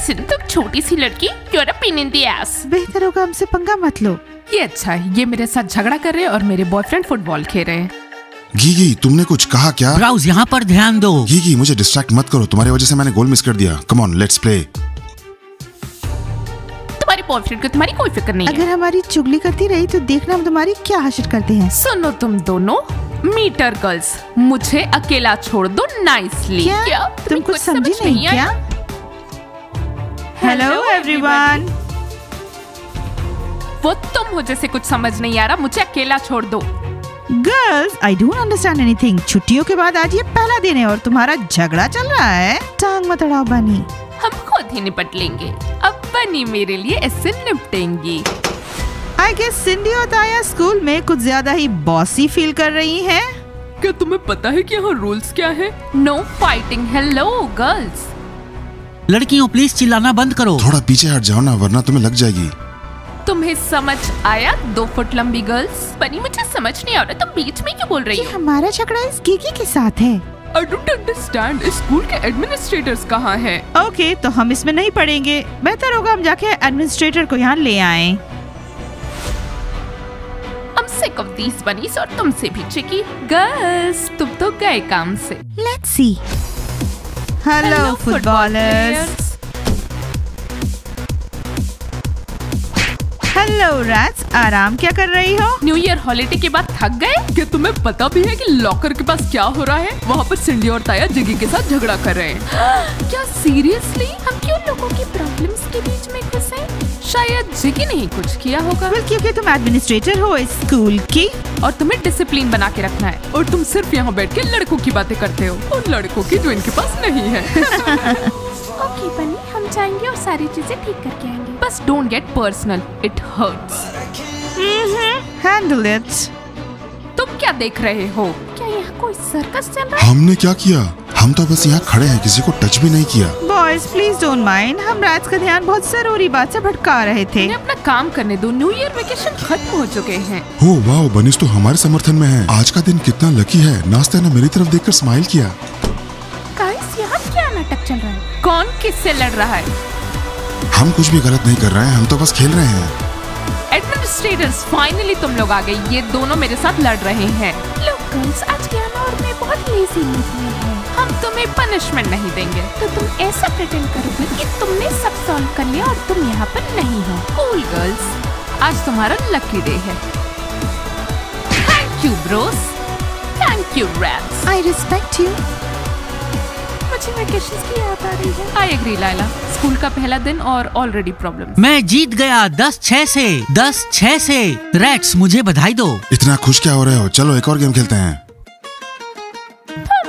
Listen, तुम छोटी सी लड़की, you are a pain in the ass. बेहतर होगा हमसे पंगा मत लो। ये अच्छा है, ये मेरे साथ झगड़ा कर रहे हैं और मेरे बॉयफ्रेंड फुटबॉल खेल रहे हैं। गीगी, तुमने कुछ कहा क्या? ब्राउज, यहाँ पर ध्यान दो। गीगी, मुझे डिस्ट्रैक्ट मत करो, तुम्हारी वजह से मैंने गोल मिस कर दिया। Come on, let's play. तुम्हारे बॉयफ्रेंड को तुम्हारी कोई फिक्र नहीं है। अगर हमारी चुगली करती रही तो देखना हम तुम्हारी क्या हशर करते हैं। सुनो तुम दोनों मीटर गर्ल्स, मुझे अकेला छोड़ दो नाइसली। क्या? तुम कुछ समझी नहीं क्या? Hello everyone. वो तुम मुझे से कुछ समझ नहीं आ रहा, मुझे अकेला छोड़ दो। Girls, I don't understand anything. छुट्टियों के बाद आज ये पहला दिन है और तुम्हारा झगड़ा चल रहा है। टांग मत अड़ाओ बनी, हम खुद ही निपट लेंगे। अब बनी मेरे लिए ऐसे निपटेंगी। आई गेस सिंडी और ताया स्कूल में कुछ ज्यादा ही बॉसी फील कर रही हैं। क्या तुम्हें पता है कि यहाँ रूल्स क्या है? No fighting. Hello girls. लड़कियों प्लीज चिल्लाना बंद करो। थोड़ा पीछे हट जाओ ना, वरना तुम्हें लग जाएगी। तुम्हें समझ आया? 2 फुट लंबी गर्ल्स। बनी, मुझे समझ नहीं आ रहा, तुम बीच में क्यों बोल रही हो? हमारा झगड़ा इस गीगी के साथ है। I don't understand, स्कूल के एडमिनिस्ट्रेटर्स कहाँ हैं? ओके, तो हम इसमें नहीं पढ़ेंगे। बेहतर होगा हम जाके एडमिनिस्ट्रेटर को यहाँ ले आएं। I'm sick of these bunnies और तुमसे भी चिकी। गर्ल्स, तुम तो गए काम से। Let's see. Hello footballers. Hello rats, आराम क्या कर रही हो? न्यू ईयर हॉलिडे के बाद थक गए? क्या तुम्हें पता भी है कि लॉकर के पास क्या हो रहा है? वहाँ पर सिंडी और ताया जिगी के साथ झगड़ा कर रहे हैं। क्या सीरियसली? हम क्यों लोगों की प्रॉब्लम्स के बीच में घुसे? शायद जिगी ने ही कुछ किया होगा। क्योंकि तुम एडमिनिस्ट्रेटर हो इस स्कूल की और तुम्हें डिसिप्लिन बना के रखना है, और तुम सिर्फ यहाँ बैठ के लड़कों की बातें करते हो, और लड़कों की जो इनके पास नहीं है। ओके बनी, हम जाएंगे और सारी चीजें ठीक करके आएंगे। बस don't get personal, it hurts. Handle it. तुम क्या देख रहे हो? क्या यहाँ कोई सर्कस चल रहा है? हमने क्या किया? हम तो बस यहाँ खड़े हैं, किसी को टच भी नहीं किया। बॉयज प्लीज डोंट माइंड, हम रैट्स का ध्यान बहुत जरूरी बात से भटका रहे थे। उन्हें अपना काम करने दो, न्यू ईयर वेकेशन खत्म हो चुके हैं। हो वाह, बनिस तो हमारे समर्थन में है। आज का दिन कितना लकी है। नाश्ते ने मेरी तरफ देखकर स्माइल किया। गाइस, यहाँ क्या नाटक चल रहा है? कौन किससे लड़ रहा है? हम कुछ भी गलत नहीं कर रहे हैं, हम तो बस खेल रहे हैं। एडमिनिस्ट्रेटर्स, फाइनली तुम लोग आ गए। ये दोनों मेरे साथ लड़ रहे हैं। लोग गर्ल्स, आज ज्ञाना और मैं बहुत लेजी मूड में हैं। हम तुम्हें पनिशमेंट नहीं देंगे, तो तुम ऐसा प्रिटेंड करोगे कि तुमने सब सॉल्व कर लिया और तुम यहाँ पर नहीं हो। कूल गर्ल्स, आज तुम्हारा लकी डे है। Thank you Bros, thank you rats. I respect you. मुझे वेकेशंस की याद आ रही है। आई एग्री लाइला, स्कूल का पहला दिन और ऑलरेडी प्रॉब्लम। मैं जीत गया 10-6 से। 10-6 से। रैट्स, मुझे बधाई दो। इतना खुश क्या हो रहे हो? चलो एक और गेम खेलते हैं।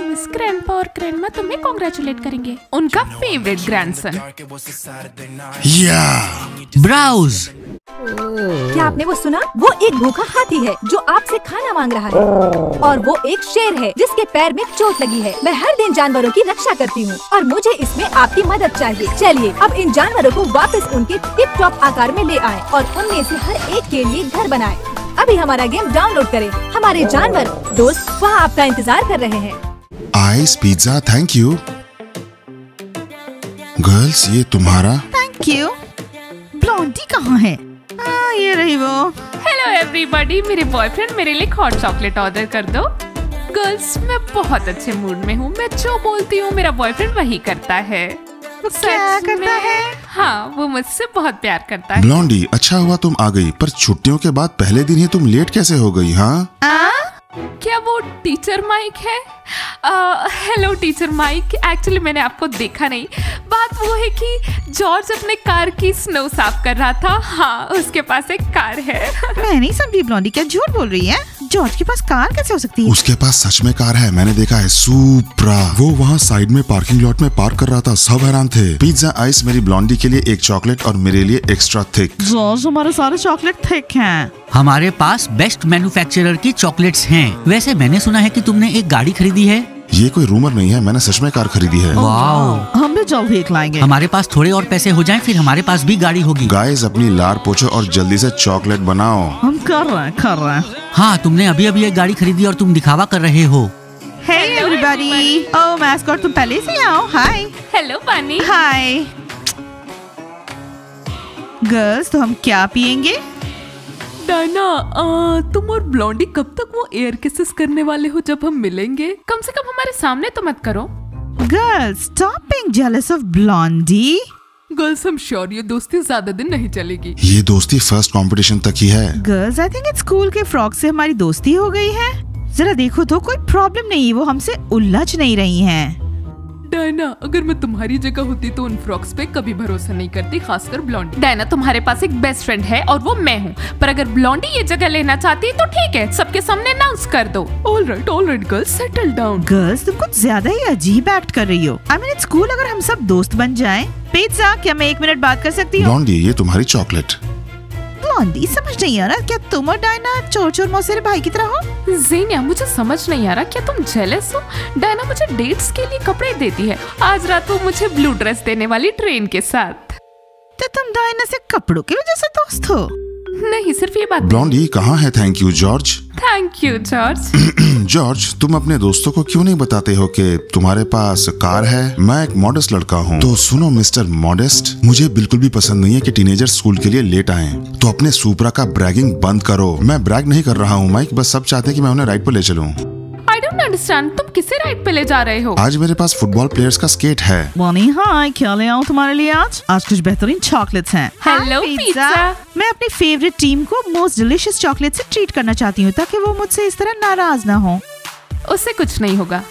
मिस ग्रैंडपा और ग्रैंडमा तुम्हें कांग्रेचुलेट करेंगे, उनका फेवरेट ग्रैंडसन। या ब्राउज, क्या आपने वो सुना? वो एक भूखा हाथी है जो आपसे खाना मांग रहा है, और वो एक शेर है जिसके पैर में चोट लगी है। मैं हर दिन जानवरों की रक्षा करती हूँ और मुझे इसमें आपकी मदद चाहिए। चलिए अब इन जानवरों को वापस उनके टिप टॉप आकार में ले आएं और उनमें से हर एक के लिए घर बनाएं। अभी हमारा गेम डाउनलोड करें। हमारे जानवर दोस्त वहाँ आपका इंतजार कर रहे हैं। Ice pizza, thank you. Girls, ये तुम्हारा। Thank you. ब्लॉन्डी कहाँ है? ये रही वो। हेलो एवरीबॉडी, मेरे बॉयफ्रेंड मेरे लिए हॉट चॉकलेट ऑर्डर कर दो। गर्ल्स, मैं बहुत अच्छे मूड में हूँ। मैं जो बोलती हूँ मेरा बॉयफ्रेंड वही करता है। वो क्या करता है? हाँ, वो मुझसे बहुत प्यार करता है। ब्लॉन्डी, अच्छा हुआ तुम आ गई, पर छुट्टियों के बाद पहले दिन ही तुम लेट कैसे हो गई? हाँ, क्या वो टीचर माइक है? हेलो टीचर माइक, एक्चुअली मैंने आपको देखा नहीं। बात वो है कि जॉर्ज अपने कार की स्नो साफ कर रहा था। हाँ, उसके पास एक कार है। मैं नहीं समझी ब्लॉन्डी, क्या झूठ बोल रही है? जॉर्ज के पास कार कैसे हो सकती है? उसके पास सच में कार है, मैंने देखा है। सुप्रा। वो वहाँ साइड में पार्किंग लॉट में पार्क कर रहा था, सब हैरान थे। पिज्जा आइस मेरी ब्लॉन्डी के लिए एक चॉकलेट और मेरे लिए एक्स्ट्रा थिक। जॉर्ज, हमारे सारे चॉकलेट थिक हैं। हमारे पास बेस्ट मैन्युफैक्चरर की चॉकलेट्स हैं। वैसे मैंने सुना है कि तुमने एक गाड़ी खरीदी है। ये कोई रूमर नहीं है, मैंने सच में कार खरीदी है। वाओ, हम भी जल्द एक लाएंगे। हमारे पास थोड़े और पैसे हो जाएं, फिर हमारे पास भी गाड़ी होगी। गाइस, अपनी लार पोछो और जल्दी से चॉकलेट बनाओ। हम कर रहे हैं। हाँ, तुमने अभी अभी एक गाड़ी खरीदी और तुम दिखावा कर रहे हो। Hey everybody. ओह मैस्कॉट, तुम पहले से आओ। हाय। हेलो बनी। हाय। गर्ल्स तो हम क्या पियेंगे? डायना, तुम और ब्लॉन्डी कब तक वो एयर किसेस करने वाले हो जब हम मिलेंगे? कम से कम हमारे सामने तो मत करो। Girls stop being jealous of Blondie. Girls, हम श्योर ये दोस्ती ज्यादा दिन नहीं चलेगी। ये दोस्ती फर्स्ट कंपटीशन तक ही है। Girls, I think it's school के फ्रॉक से हमारी दोस्ती हो गई है। जरा देखो तो, कोई प्रॉब्लम नहीं, वो हमसे उलझ नहीं रही हैं। डायना, अगर मैं तुम्हारी जगह होती तो उन फ्रॉक्स पे कभी भरोसा नहीं करती, खासकर ब्लॉन्डी। डायना, तुम्हारे पास एक बेस्ट फ्रेंड है और वो मैं हूँ, पर अगर ब्लॉन्डी ये जगह लेना चाहती है तो ठीक है, सबके सामने अनाउंस कर दो। All right girls, settle down. Girls, तुम कुछ ज्यादा ही अजीब एक्ट कर रही हो। आई मीन इट्स कूल अगर हम सब दोस्त बन जाएं। पिज़्ज़ा, क्या मैं 1 मिनट बात कर सकती हूँ? ब्लॉन्डी, ये तुम्हारी चॉकलेट। ब्लॉन्डी, समझ नहीं आ रहा, क्या तुम और डायना चोर चोर मौसेरे भाई की तरह हो? ज़ेनिया, मुझे समझ नहीं आ रहा, क्या तुम जेलस हो? डायना मुझे डेट्स के लिए कपड़े देती है, आज रात वो मुझे ब्लू ड्रेस देने वाली ट्रेन के साथ। तो तुम डायना से कपड़ों की वजह से दोस्त हो? नहीं, सिर्फ ये बात। ब्लॉन्डी, कहाँ है thank you George? Thank you George. George, तुम अपने दोस्तों को क्यों नहीं बताते हो कि तुम्हारे पास कार है? मैं एक मॉडेस्ट लड़का हूँ। तो सुनो मिस्टर मॉडेस्ट, मुझे बिल्कुल भी पसंद नहीं है कि टीनेजर स्कूल के लिए लेट आएं। तो अपने सुपरा का ब्रैगिंग बंद करो। मैं ब्रैग नहीं कर रहा हूँ माइक, बस सब चाहते हैं कि मैं उन्हें राइड पर ले चलूँ। I don't understand, तुम किसे राइड पे ले जा रहे हो? आज मेरे पास फुटबॉल प्लेयर्स का स्केट है। बॉनी, हाय, क्या ले आऊँ तुम्हारे लिए आज? आज कुछ बेहतरीन चॉकलेट्स हैं। Hello, pizza. मैं अपनी फेवरेट टीम को मोस्ट डिलीशियस चॉकलेट से ट्रीट करना चाहती हूँ ताकि वो मुझसे इस तरह नाराज ना हो। उससे कुछ नहीं होगा।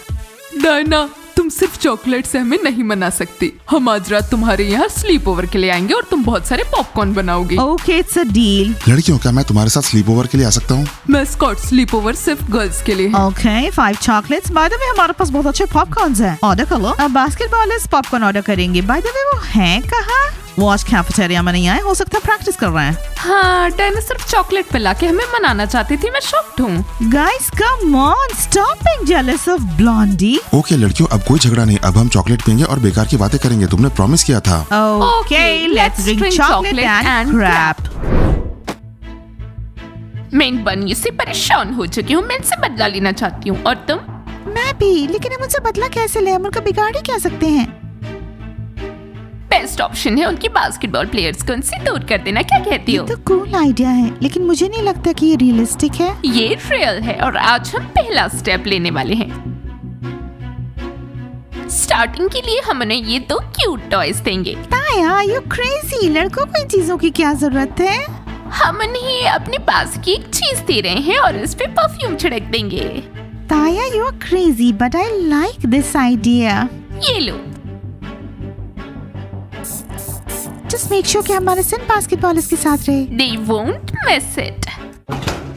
डायना, तुम सिर्फ चॉकलेट से हमें नहीं मना सकती। हम आज रात तुम्हारे यहाँ स्लीप ओवर के लिए आएंगे और तुम बहुत सारे पॉपकॉर्न बनाओगी। Okay, it's a deal. लड़कियों, क्या मैं तुम्हारे साथ स्लीप ओवर के लिए आ सकता हूँ? मैं स्कॉट, स्लीप ओवर सिर्फ गर्ल्स के लिए है। Okay, 5 chocolates. By the way, हमारे पास बहुत अच्छे पॉपकॉर्न्स हैं। ऑर्डर कर लो। अब बास्केटबॉलर्स पॉपकॉर्न ऑर्डर करेंगे। बाय द वे, वो हैं कहाँ? वो आज कैफेटेरिया में नहीं आए, हो सकता है प्रैक्टिस कर रहे हैं। हाँ, डायना सिर्फ चॉकलेट पिला के हमें मनाना चाहती थी, मैं शॉक्ड हूँ। Guys, come on, stop being jealous of Blondie. Okay लड़कियों, अब कोई झगड़ा नहीं, अब हम चॉकलेट पियेंगे और बेकार की बातें करेंगे, तुमने प्रॉमिस किया था। Okay, let's drink chocolate and crap. मैं इन बनियों से परेशान हो चुकी हूँ, मैं इनसे बदला लेना चाहती हूँ। और तुम? मैं भी, लेकिन हम उनसे बदला कैसे ले? हम उनका बिगाड़ ही क्या सकते हैं? बेस्ट ऑप्शन है उनकी बास्केटबॉल प्लेयर्स को उनसे दूर कर देना, क्या कहती हो? ये तो कूल आइडिया है, लेकिन मुझे नहीं लगता कि ये रियलिस्टिक है। ये रियल है और आज हम पहला स्टेप लेने वाले हैं। स्टार्टिंग के लिए हम उन्हें ये 2 क्यूट टॉयज देंगे। ताया, यू क्रेजी, लड़कों को इन चीजों की क्या जरूरत है? हम उन्हें अपने पास की एक चीज दे रहे हैं और इस पे परफ्यूम छिड़क देंगे। ताया, you are crazy but I like this idea. ये लो। जस्ट मेक श्योर कि हमारे सन बास्केटबॉलर्स के साथ रहे। They won't miss it.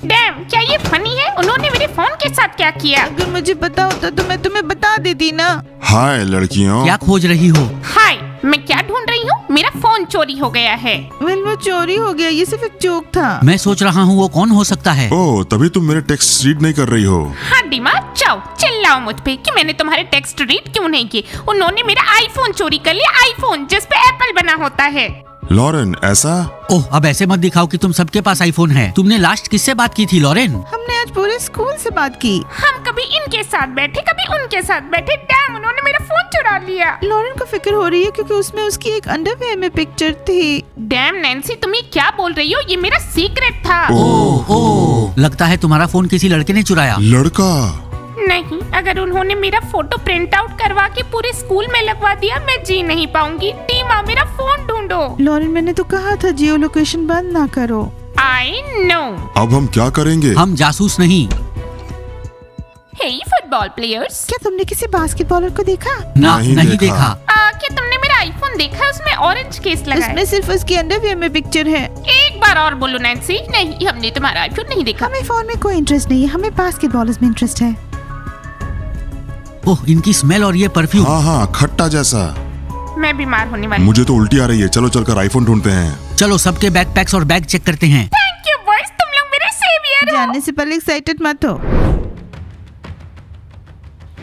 Dam, क्या ये फनी है? उन्होंने मेरे फोन के साथ क्या किया? अगर मुझे पता होता तो मैं तुम्हें बता देती ना। हाय लड़कियों। क्या खोज रही हो? हाय, मैं क्या ढूंढ रही हूँ? मेरा फोन चोरी हो गया है। वेल, वो चोरी हो गया, ये सिर्फ एक जोक था। मैं सोच रहा हूँ वो कौन हो सकता है। ओह, तभी तुम मेरे टेक्स्ट रीड नहीं कर रही हो। हाँ डिमा, जाओ चिल्लाओ मुझ पे कि मैंने तुम्हारे टेक्स्ट रीड क्यों नहीं किए। उन्होंने मेरा आईफोन चोरी कर लिया, आईफोन जिस पे एप्पल बना होता है। लॉरेन, ऐसा? ओह, अब ऐसे मत दिखाओ कि तुम सबके पास आईफोन है। तुमने लास्ट किससे बात की थी लॉरेन? हमने आज पूरे स्कूल से बात की। हम कभी इनके साथ बैठे, कभी उनके साथ बैठे। डैम, उन्होंने मेरा फोन चुरा लिया। लॉरेन को फिक्र हो रही है क्योंकि उसमें उसकी एक अंडरवेयर में पिक्चर थी। डैम नैन्सी, तुम ये क्या बोल रही हो? ये मेरा सीक्रेट था। ओह, लगता है तुम्हारा फोन किसी लड़के ने चुराया। लड़का? नहीं, अगर उन्होंने मेरा फोटो प्रिंट आउट करवा के पूरे स्कूल में लगवा दिया, मैं जी नहीं पाऊंगी। टीमा, मेरा फोन ढूंढो। लॉरेन, मैंने तो कहा था जियो लोकेशन बंद ना करो। I know. अब हम क्या करेंगे? हम जासूस नहीं। हे फुटबॉल प्लेयर्स, क्या तुमने किसी बास्केटबॉलर को देखा? ना, नहीं नहीं देखा। देखा। क्या तुमने मेरा आईफोन देखा? उसमें ऑरेंज केस लगा है। उसमें सिर्फ उसकी अंडरवेयर में पिक्चर है। एक बार और बोलो नैन्सी। नहीं, हमने तुम्हारा आईफोन नहीं देखा। हमें फोन में कोई इंटरेस्ट नहीं है, हमें बास्केटबॉलर्स में इंटरेस्ट है। ओह, इनकी स्मेल और ये परफ्यूम। हाँ हाँ, खट्टा जैसा। मैं बीमार होने वाली। मुझे तो उल्टी आ रही है। चलो चलकर आईफोन ढूंढते हैं। चलो सबके बैकपैक्स और बैग चेक करते हैं। थैंक यू बॉयज, तुम लोग मेरे सेवियर हो। जानने से पहले एक्साइटेड मत हो।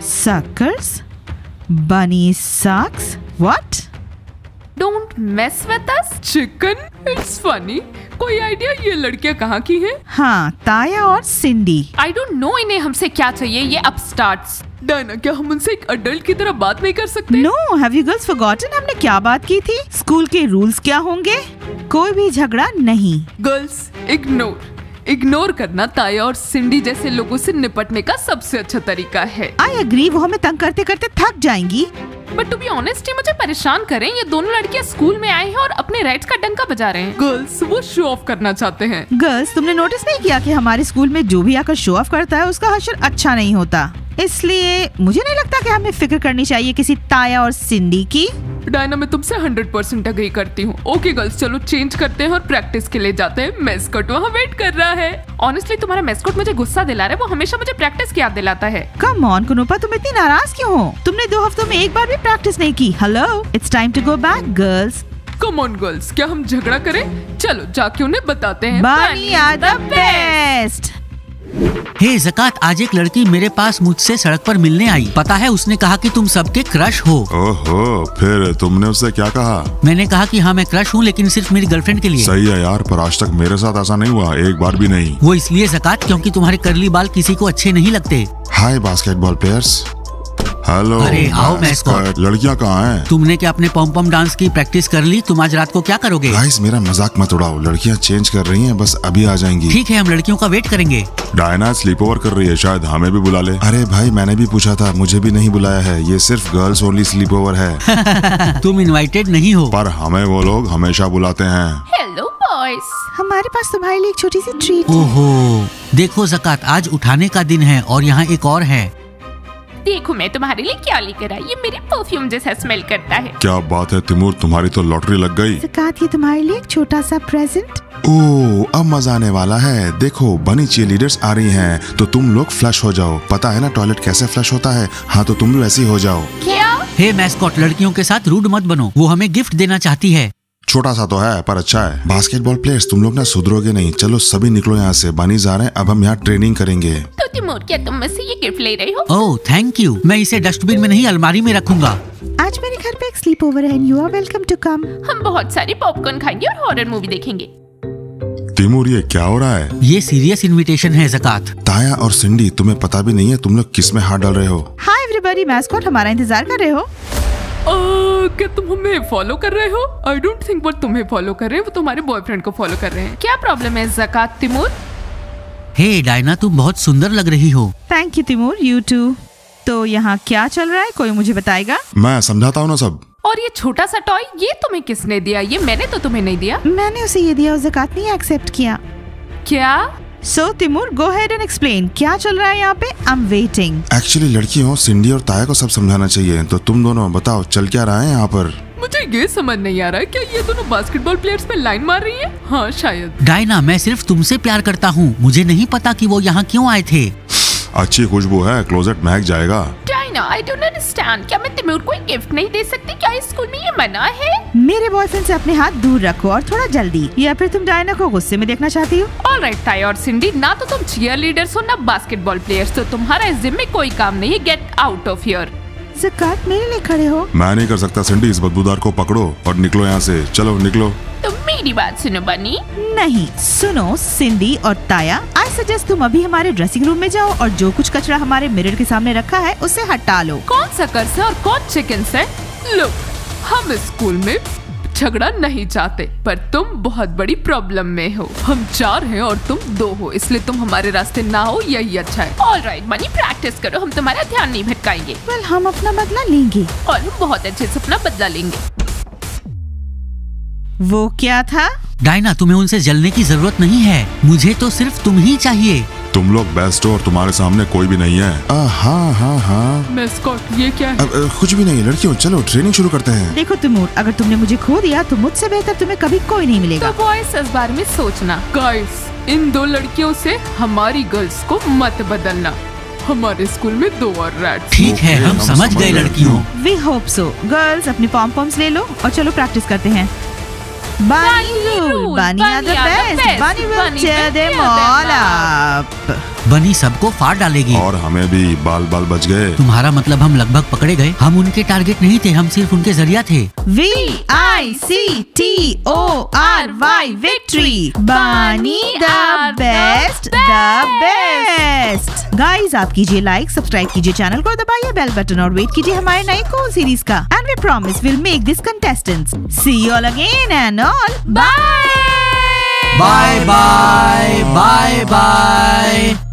Suckers? Bunny sucks? What? Don't mess with us, chicken. It's funny. कोई आइडिया ये लड़कियाँ कहाँ की हैं? हाँ, ताया और सिंडी। आई डोंट नो इन्हें हमसे क्या चाहिए, ये अपस्टार्ट्स। डायना, क्या हम उनसे एक अडल्ट की तरह बात नहीं कर सकते? No, have you girls forgotten हमने क्या बात की थी? स्कूल के रूल्स क्या होंगे? कोई भी झगड़ा नहीं। गर्ल्स, इग्नोर करना ताया और सिंडी जैसे लोगों से निपटने का सबसे अच्छा तरीका है। आई एग्री, वो हमें तंग करते करते थक जाएंगी। बट टू बी ऑनेस्ट, ये मुझे परेशान करें। ये दोनों लड़कियां स्कूल में आए हैं और अपने राइट्स का डंका बजा रहे हैं। गर्ल्स, वो शो ऑफ करना चाहते हैं। गर्ल्स, तुमने नोटिस नहीं किया कि हमारे स्कूल में जो भी आकर शो ऑफ करता है उसका हश्र अच्छा नहीं होता। इसलिए मुझे नहीं लगता कि हमें फिक्र करनी चाहिए किसी ताया और सिंडी की। डायना, मैं तुमसे 100% अग्री करती हूँ। ओके गर्ल्स, चलो चेंज करते हैं और प्रैक्टिस के लिए जाते हैं। मैस्कॉट वहाँ वेट कर रहा है। ऑनेस्टली तुम्हारा मैस्कॉट मुझे गुस्सा दिला रहा है। वो हमेशा मुझे प्रैक्टिस की याद दिलाता है। कम ऑन कुनुपा, तुम इतनी नाराज क्यों हो? तुमने 2 हफ्तों में एक बार भी प्रैक्टिस नहीं की। Hello, it's time to go back girls. Come on girls, क्या हम झगड़ा करें? चलो जाके उन्हें बताते हैं। बानी आर द बेस्ट। हे ज़कात, आज एक लड़की मेरे पास मुझसे सड़क पर मिलने आई। पता है, उसने कहा कि तुम सबके क्रश हो। ओहो, फिर तुमने उससे क्या कहा? मैंने कहा कि हाँ मैं क्रश हूँ, लेकिन सिर्फ मेरी गर्लफ्रेंड के लिए। सही है यार, पर आज तक मेरे साथ ऐसा नहीं हुआ, एक बार भी नहीं। वो इसलिए ज़कात क्योंकि तुम्हारे कर्ली बाल किसी को अच्छे नहीं लगते। हाय बास्केटबॉल प्लेयर्स। हेलो। अरे, आओ मैस्कॉट। लड़कियां कहाँ हैं? तुमने क्या अपने पॉम पॉम डांस की प्रैक्टिस कर ली? तुम आज रात को क्या करोगे? गाइस, मेरा मजाक मत उड़ाओ। लड़कियां चेंज कर रही हैं, बस अभी आ जाएंगी। ठीक है, हम लड़कियों का वेट करेंगे। डायना स्लीप ओवर कर रही है, शायद हमें भी बुला ले। अरे भाई, मैंने भी पूछा था, मुझे भी नहीं बुलाया है। ये सिर्फ गर्ल्स ओनली स्लीप ओवर है। तुम इनवाइटेड नहीं हो। पर हमें वो लोग हमेशा बुलाते हैं। हेलो बॉयज, हमारे पास तुम्हारे लिए एक छोटी सी ट्रीट। ओहो, देखो ज़कात, आज उठाने का दिन है और यहाँ एक और है। देखो मैं तुम्हारे लिए क्या लेकर आई। ये मेरे परफ्यूम जैसा स्मेल करता है। क्या बात है तिमूर, तुम्हारी तो लॉटरी लग गई। ज़कात, ये तुम्हारे लिए एक छोटा सा प्रेजेंट। ओह, अब मजा आने वाला है। देखो, बनी चीयरलीडर्स आ रही हैं, तो तुम लोग फ्लश हो जाओ। पता है ना टॉयलेट कैसे फ्लश होता है? हाँ, तो तुम भी वैसी हो जाओ। क्या? हे मैस्कॉट, लड़कियों के साथ रूड मत बनो। वो हमें गिफ्ट देना चाहती है। छोटा सा तो है पर अच्छा है। बास्केटबॉल प्लेयर्स, तुम लोग ना सुधरोगे नहीं। चलो सभी निकलो यहाँ से, बनीज आ रहे हैं। अब हम यहाँ ट्रेनिंग करेंगे। तो तिमोर, क्या तुम मुझसे ये गिफ्ट ले रहे हो? Oh thank you. मैं इसे डस्टबिन में नहीं, अलमारी में रखूंगा। आज मेरे घर पे एक स्लीप ओवर है। You are welcome to come. हम बहुत सारी पॉपकॉर्न खाएंगे और हॉरर मूवी देखेंगे। तिमूर, ये क्या हो रहा है? ये सीरियस इनविटेशन है ज़कात। ताया और सिंडी, तुम्हें पता भी नहीं है तुम लोग किस में हाथ डाल रहे हो। हाय एवरीबॉडी, मैस्कॉट हमारा इंतजार कर रहे हो? क्या तुम हमें फॉलो कर रहे हो? आई डोंट थिंक वो तुम्हें फॉलो कर रहे हैं, वो तुम्हारे बॉयफ्रेंड को फॉलो कर रहे हैं। क्या प्रॉब्लम है ज़कात तिमूर? हे डायना, तुम बहुत सुंदर लग रही हो। Thank you Timur, you too. तो यहाँ क्या चल रहा है, कोई मुझे बताएगा? मैं समझाता हूँ ना सब। और ये छोटा सा टॉय, ये तुम्हें किसने दिया? ये मैंने तो तुम्हें नहीं दिया। मैंने उसे ये दिया और ज़कात ने एक्सेप्ट किया। क्या? So Timur, go ahead and explain, क्या चल रहा है यहाँ पे? I am waiting. एक्चुअली लड़कियों, सिंडी और ताया को सब समझाना चाहिए। तो तुम दोनों बताओ, चल क्या रहा है यहाँ पर? मुझे ये समझ नहीं आ रहा है, क्या ये दोनों बास्केटबॉल प्लेयर्स पे लाइन मार रही है? हाँ शायद। डायना, मैं सिर्फ तुमसे प्यार करता हूँ। मुझे नहीं पता कि वो यहाँ क्यों आए थे। अच्छी खुशबू है, क्लोजेट महक जाएगा। Diana, I don't understand. क्या मैं तिमूर को एक गिफ्ट नहीं दे सकती? क्या इस स्कूल में ये मना है? मेरे बॉयफ्रेंड से अपने हाथ दूर रखो और थोड़ा जल्दी। या फिर तुम डायना को गुस्से में देखना चाहती हो? ऑलराइट ताया और सिंडी, ना तो तुम चीयर लीडर्स हो ना बास्केटबॉल प्लेयर्स, तो तुम्हारा इस जिम में कोई काम नहीं है। Get out of here. ज़कात, मेरे लिए खड़े हो। मैं नहीं कर सकता सिंडी, इस बदबूदार को पकड़ो और निकलो यहाँ से। चलो निकलो। तुम मेरी बात सुनो बनी। नहीं सुनो सिंडी और ताया, आई सजेस्ट तुम अभी हमारे ड्रेसिंग रूम में जाओ और जो कुछ कचरा हमारे मिरर के सामने रखा है उसे हटा लो। कौन सा कर्स है और कौन चिकन है? लो, हम इस स्कूल में झगड़ा नहीं चाहते, पर तुम बहुत बड़ी प्रॉब्लम में हो। हम 4 हैं और तुम 2 हो, इसलिए तुम हमारे रास्ते ना हो, यही अच्छा है। ऑलराइट बनी, प्रैक्टिस करो, हम तुम्हारा ध्यान नहीं भटकाएंगे। वेल, हम अपना बदला लेंगे। और हम बहुत अच्छे से अपना बदला लेंगे। वो क्या था? डायना, तुम्हें उनसे जलने की जरूरत नहीं है। मुझे तो सिर्फ तुम ही चाहिए। तुम लोग बेस्ट हो और तुम्हारे सामने कोई भी नहीं है। हाँ हाँ हाँ। मैस्कॉट, ये क्या है? कुछ भी नहीं लड़कियों, चलो ट्रेनिंग शुरू करते हैं। देखो तिमूर, अगर तुमने मुझे खो दिया तो मुझसे बेहतर तुम्हें कभी कोई नहीं मिलेगा। तो बॉयज, इस बारे में सोचना। गाइस, इन 2 लड़कियों से हमारी गर्ल्स को मत बदलना। हमारे स्कूल में 2 और रैट्स। ठीक है, हम समझ गए लड़कियों। We hope so. गर्ल्स, अपने पॉम पॉम्स ले लो और चलो प्रैक्टिस करते हैं। Bunny rule, Bunny are the best. Bunny will tear them all up. बनी सबको फाड़ डालेगी। और हमें भी बाल बाल बच गए। तुम्हारा मतलब हम लगभग पकड़े गए? हम उनके टारगेट नहीं थे, हम सिर्फ उनके जरिया थे। VICTORY victory. Bani the best, the best. Guys, आप कीजिए लाइक, सब्सक्राइब कीजिए चैनल को, दबाइए बेल बटन और वेट कीजिए हमारे नए कौन सीरीज का। And we promise will make this contestants. See you all again and all bye bye bye bye bye.